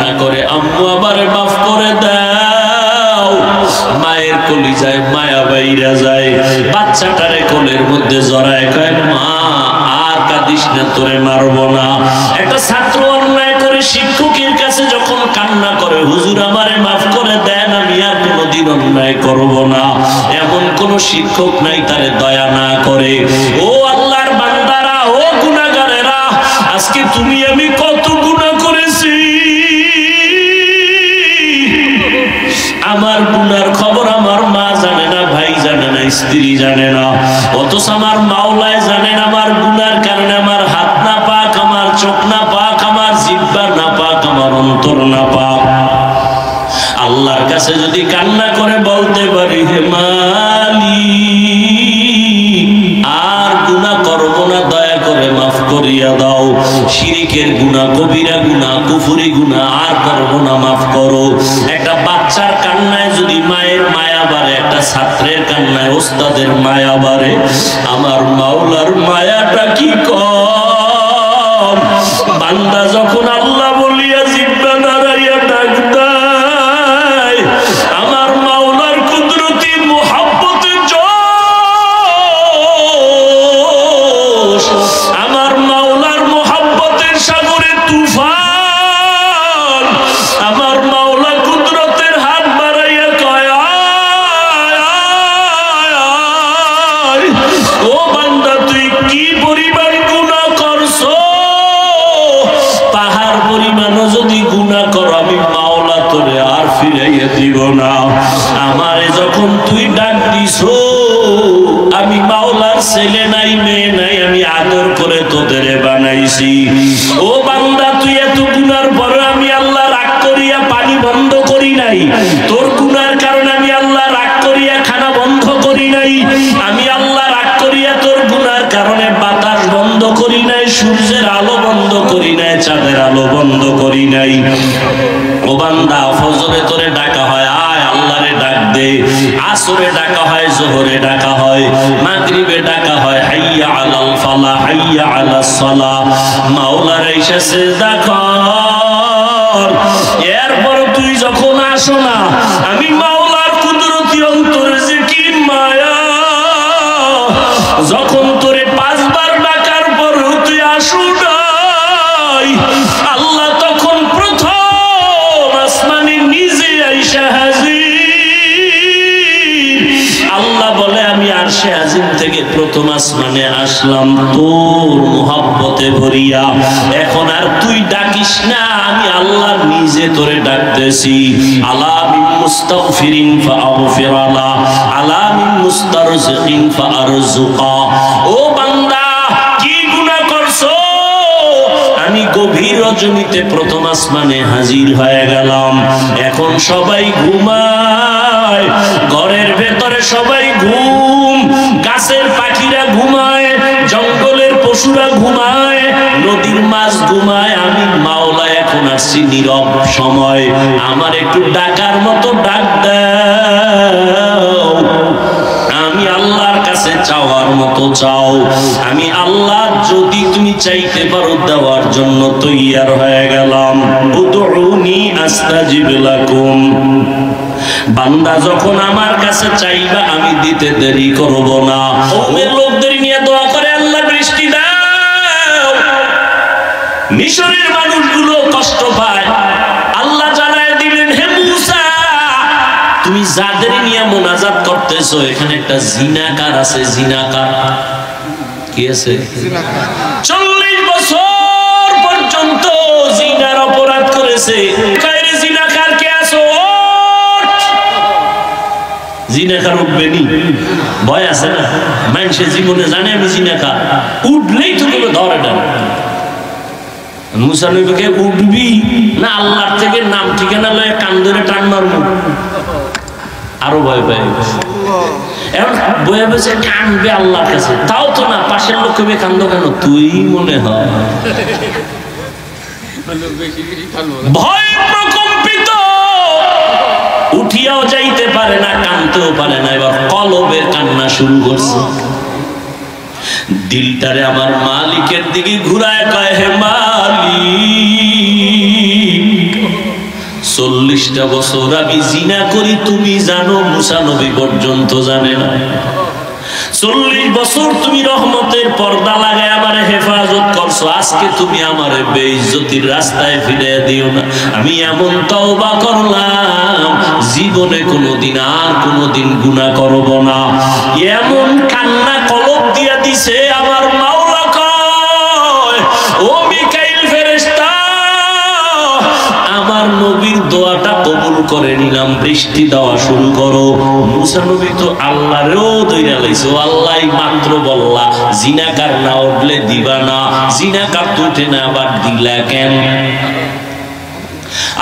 কান্না করে, আম্মু আমারে মাফ করে দাও। মায়ের কলিজায় মায়া বাইরা যায়, বাচ্চাটারে কোলের মধ্যে জড়ায় কয়, মা আর কাঁদিস না, তোরে মারবো না। একটা ছাত্র অন্যায় করে শিক্ষকের কাছে যখন কান্না করে, হুজুর আমারে মাফ করে দেন, আমি আর কোনোদিন অন্যায় করব না, এমন কোন শিক্ষক নাই তারে দয়া না করে। ও আল্লাহর বান্দারা, ও গুনাহগারেরা, আজকে তুমি আমি কত গুনাহ করেছি, আমার গুনার খবর আমার মা জানে না, ভাই জানে না, স্ত্রী জানে না, অথচ আমার মাওলায় জানেন আমার গুনার কারণে আমার হাত না পাক, আমার চোখ না পাক, আমার জিহ্বা না পাক, আমার অন্তর না পাক। আল্লাহর কাছে যদি কান্না করে বলতে পারি, হে মালিক আর গুনাহ করব না, দয়া করে মাফ করিয়া দাও, শিরকের গুনাহ, কবিরা গুনাহ, কুফরি গুনাহ আর করব না, মাফ করো। একটা বাচ্চার কান্নায় যদি মায়ের মায়া বাড়ে, একটা ছাত্রের কান্নায় ওস্তাদের মায়া বাড়ে, আমার মাওলার মায়াটা কি কম? বান্দা যখন আল্লাহ বলিয়া জিহ্বা নাড়াইয়া ডাক দেয়, আমার মাওলার কুদরতি মুহাব্বতের জোশ, আমার মাওলার মুহাব্বতের সাগরে তুফান, আমার মাওলা কুদরতের হাত বাড়াইয়া কয়, ও বান্দা তুই কি পরিমাণ গুনাহ করছো, পাহাড় পরিমাণও যদি গুনাহ কর, আমি মাওলা তোরে আর ফিরাইয়া দিব না। আমারে যখন তুই ডাক দিছো, আমি মাওলার ছেলে নাই মেয়ে নাই, আমি আদর করে তোদের বানাইছি। ও বান্দা তুই এত গুনার পরে আমি আল্লাহ রাগ করিয়া পানি বন্ধ করি নাই, তোর গুনার কারণে আমি আল্লাহ রাগ করিয়া খানা বন্ধ করি নাই, আমি আল্লাহ রাগ করিয়া তোর গুনার কারণে বাতাস বন্ধ করি নাই, সূর্যের আলো বন্ধ করি নাই, চাঁদের আলো বন্ধ করি নাই। ও বান্দা ফজরে তোরে ডাকা হয়, আয় আল্লাহরে ডাক দে, আসরে ডাকা হয়, যোহরে ডাকা হয়, মাগরিবে ডাকা হয়, হাইয়া আলাল ফালাহ, হাইয়া আলাস সালাহ, মাওলার এসে সিজদা কর। এরপর তুই যখন আসো না, আমি মাওলার কুদরতি অন্তরে যে কি মায়া, যখন তোরে 5 বার ডাকার পর তুই আসো নাই, আল্লাহ তখন প্রথম আসমানে নিজে আইসা হাজির। আল্লাহ বলে, আমি আরশে আজিম থেকে প্রথম আসমানে আসলাম তোর মুহাব্বতে ভরিয়া, এখন আর তুই ডাকিস না, আমি আল্লাহ নিজে তোরে ডাকতেছি। আলা মিন মুস্তাগফিরিন ফাগফির আলা, আলা মিন মুস্তারজিকিন ফারজুকা। ও বান্দা কি গুনাহ করছো, আমি গভীর রজনীতে প্রথম আসমানে হাজির হয়ে গেলাম, এখন সবাই ঘুমায়, ঘরের ভেতরে সবাই ঘুম, গাছের পাখিরা ঘুমায়, জঙ্গলের পশুরা ঘুমায়, নদীর মাছ ঘুমায়, আমি মাওলা এখন আসছি নীরব সময়, আমার একটু ডাকার মতো ডাক দাও, আমি আল্লাহর কাছে চাওয়ার মতো চাও, আমি আল্লাহ যদি তুমি চাইতে পারো দেওয়ার জন্য তৈয়ার হয়ে গেলাম। উদউনি আস্তাজিব লাকুম, বান্দা যখন আমার কাছে চাইবা আমি দিতে দেরি করব না। কওমের লোকদের নিয়ে দোয়া করে, আল্লাহ বৃষ্টি দাও। মিশরের মানুষগুলো কষ্ট পায়, আল্লাহ জানায় দিলেন, হে মূসা তুমি যাদের নিয়ে মুনাজাত করতেছো, এখানে একটা জিনাকার আছে। জিনাকার কি আছে? 40 বছর পর্যন্ত জিনার অপরাধ করেছে। কায়রে জিনাকার কে আছো? জিনাকার উঠবেনি, ভয় আছে না? মানুষের জীবনে জানে আমি জিনাকার, উঠলেই তো কেউ ধরে না। মুসা নবীকে উঠবি না আল্লাহর থেকে নাম ঠিকানা লয়ে কান ধরে টান মারবো, আরো ভয় পাই এখন বয়ে বসে কানবে আল্লাহর কাছে, তাও তো না, পাশের লোক কবে কান্দো কেন? তুই মনে হয় ভয় প্রকম্পিত, উঠিয়াও যাইতে পারে না, কানতেও পারে না, এবার কলবের কান্না শুরু করছে। দিলটারে আমার মালিকের দিকে ঘুরায় কয়, হে মালিক 40টা বছর আমি জিনা করি, তুমি জানো, মুসা নবী পর্যন্ত জানে না। 40 বছর তুমি রহমতের পর্দা লাগায় আমারে হেফাজত করছো, আজকে তুমি আমারে বেইজ্জতির রাস্তায় ফিরে দিও না। আমি এমন তওবা করলাম, জীবনে কোনোদিন আর কোনোদিন গুনাহ করব না। এমন কান্না কলব দিয়া দিছে আমার মাওলা কয়, ও মিকাইল ফেরেশতা, আমার নবীর দোয়াটা কবুল করে নিলাম, বৃষ্টি দেওয়া শুরু করো। মুসা নবী তো আল্লাহরেও দইরা লাইছো, আল্লাহই মাত্র বললা জিনাকার না উঠলে দিবা না, জিনাকার তো উঠে না আবার দিলা কেন?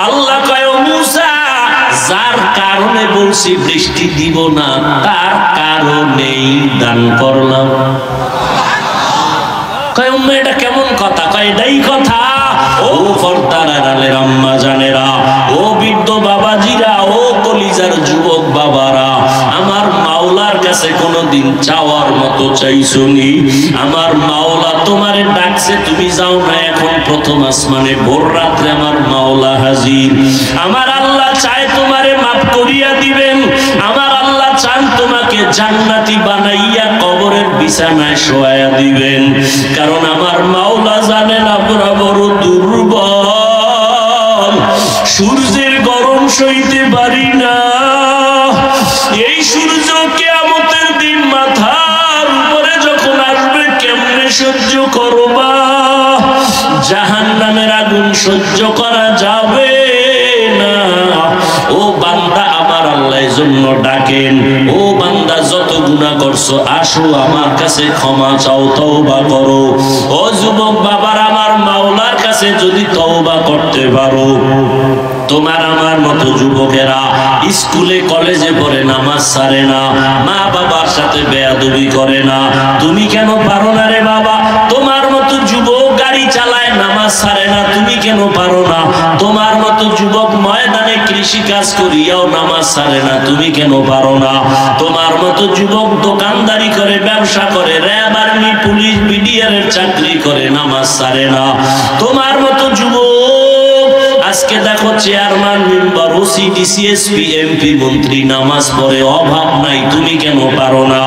আল্লাহ কয়, ও মুসা, যার কারণে বলছি বৃষ্টি দিব না, তার কারণেই দান করলাম। কয় উম্মা এটা কেমন কথা? কয় এটাই কথা। ও পর্দার আড়ালের আম্মা জানেরা, ও বৃদ্ধ বাবাজিরা, ও কলিজার যুবক বাবারা, আমার মাওলার কাছে কোনোদিন চাওয়ার মতো চাইছনি? আমার মাওলা তোমারে ডাকছে, তুমি যাও না। এখন প্রথম আসমানে ভোর রাত্রে আমার মাওলা হাজির। আমার আল্লাহ চায় তোমারে মাফ করিয়া দিবেন। আমার আল্লাহ চান তোমাকে জান্নাতি বানাইয়া কবরের বিছানায় শোয়াইয়া দিবেন। কারণ আমার মাওলা জানেন আমরা বড় দুর্বল, সূর্যের গরম সইতে পারি না। এই সূর্য কিয়ামতের দিন মাথার উপরে যখন আসবে, কেমনে সহ্য করবা? জাহান্নামের আগুন সহ্য করা যাবে না। ও বান্দা, আমার আল্লাহর জন্য ডাকেন, ও বান্দা যত গুনাহ করছো আসো আমার কাছে ক্ষমা চাও, তওবা করো। ও যুবক বাবার, আমার মাওলার কাছে যদি তওবা করতে পারো, তোমার আমার মতো যুবকেরা স্কুলে কলেজে পড়ে নামাজ ছাড়ে না, মা বাবার সাথে বেয়াদবি করে না, তুমি কেন পারো না রে বাবা? তোমার মতো যুবক গাড়ি চালায় নামাজ ছাড়ে না, তুমি কেন পারো না? তোমার মতো যুবক ময়দানে কৃষি কাজ করিয়াও নামাজ ছাড়ে না, তুমি কেন পারো না? তোমার মতো যুবক দোকানদারি করে, ব্যবসা করে, র্যাব, আর্মি, পুলিশ, বিডিআরের চাকরি করে, নামাজ ছাড়ে না। তোমার মতো যুবক আজকে দেখো chairman, member, OC, DC, SP, MP, মন্ত্রী নামাজ পড়ে, অভাব নাই, তুমি কেন পারো না?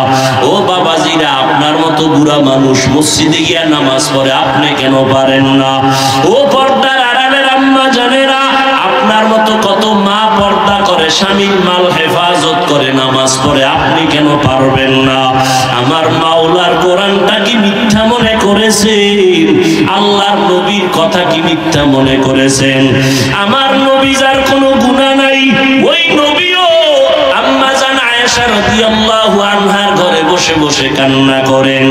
ও বাবাজিরা, আপনার মতো বুড়া মানুষ মসজিদে গিয়া নামাজ পড়ে, আপনি কেন পারেন না? ও পর্দার আড়ালের আম্মা জানেরা, আপনার মতো কত মা পর্দা করে, স্বামীর মাল হেফাজত করে, নামাজ পড়ে, আপনি কেন পারবেন না? আমার মাওলার কোরআনটা কি মিথ্যা মনে করেছেন? আল্লাহর নবীর কথা কি মিথ্যা মনে করেছেন? আমার নবী যার কোনো গুনাহ নাই, ওই নবীও আম্মা জান আয়েশা রাদিয়াল্লাহু আনহার ঘরে বসে বসে কান্না করেন।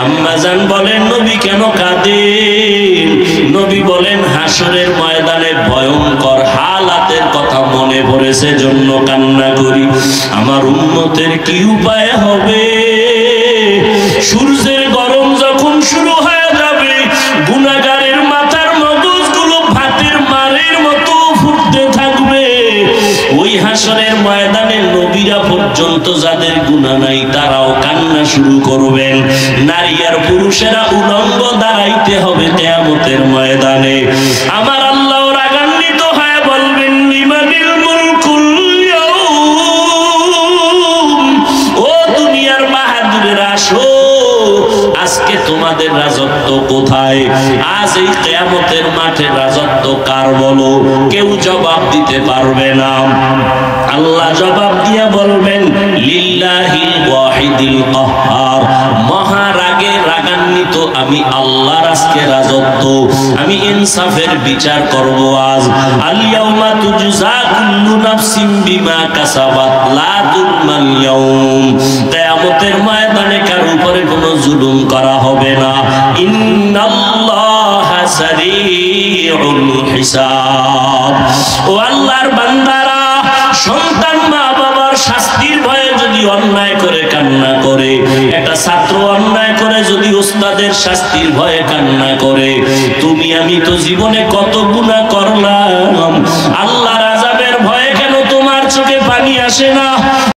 আম্মা জান বলেন, নবী কেন কাঁদেন? নবী বলেন, হাসরের ময়দানে ভয়ঙ্কর হালাতের কথা মনে পড়েছে, জন্য কান্না করি। আমার উম্মতের কি উপায় হবে? সূর্যের গরম যখন শুরু হয়ে যাবে, গুনাহগারের মাথার মগজগুলো ভাতের মারের মতো ফুটতে থাকবে। ওই হাসরের ময়দানে নবীরা পর্যন্ত যাদের গুনাহ নাই, তারাও কান্না শুরু করবেন। নারী আর পুরুষেরা উলঙ্গ দাঁড়াইতে হবে কিয়ামতের ময়দানে। আমার আল্লাহ রাগান্বিত হয়ে বলবেন, লিমানিল মুলকুল ইয়াউম, ও দুনিয়ার বাহাদুরেরা আসো, আজকে তোমাদের রাজত্ব কোথায়? আজ এই কিয়ামতের মাঠে রাজত্ব কার বলো? কেউ জবাব দিতে পারবে না। আল্লাহ জবাব দিয়ে বলবেন, লিল্লাহিল ওয়াহিদিল কাহ্হার, মহারাগে রাগান্বিত আমি আল্লাহর আজকে রাজত্ব, আমি ইনসাফের বিচার করব আজ। আল ইয়াউমা তুজজা কুল্লু নাফসিন বিমা কাসাবাত লা তুযলাল ইয়াউম, কিয়ামতের ময়দানে কার উপরে কোনো জুলুম করা হবে না। ইন্নাল্লাহা সারিউল হিসাব। ও আল্লাহর বান্দারা, সন্তান মা বাবার শাস্তির ভয়ে যদি অন্যায় করে কান্না করে, একটা ছাত্র অন্যায় করে যদি ওস্তাদের শাস্তির ভয়ে কান্না করে, তুমি আমি তো জীবনে কত গুনাহ করলাম, আল্লাহর আযাবের ভয়ে কেন তোমার চোখে পানি আসে না?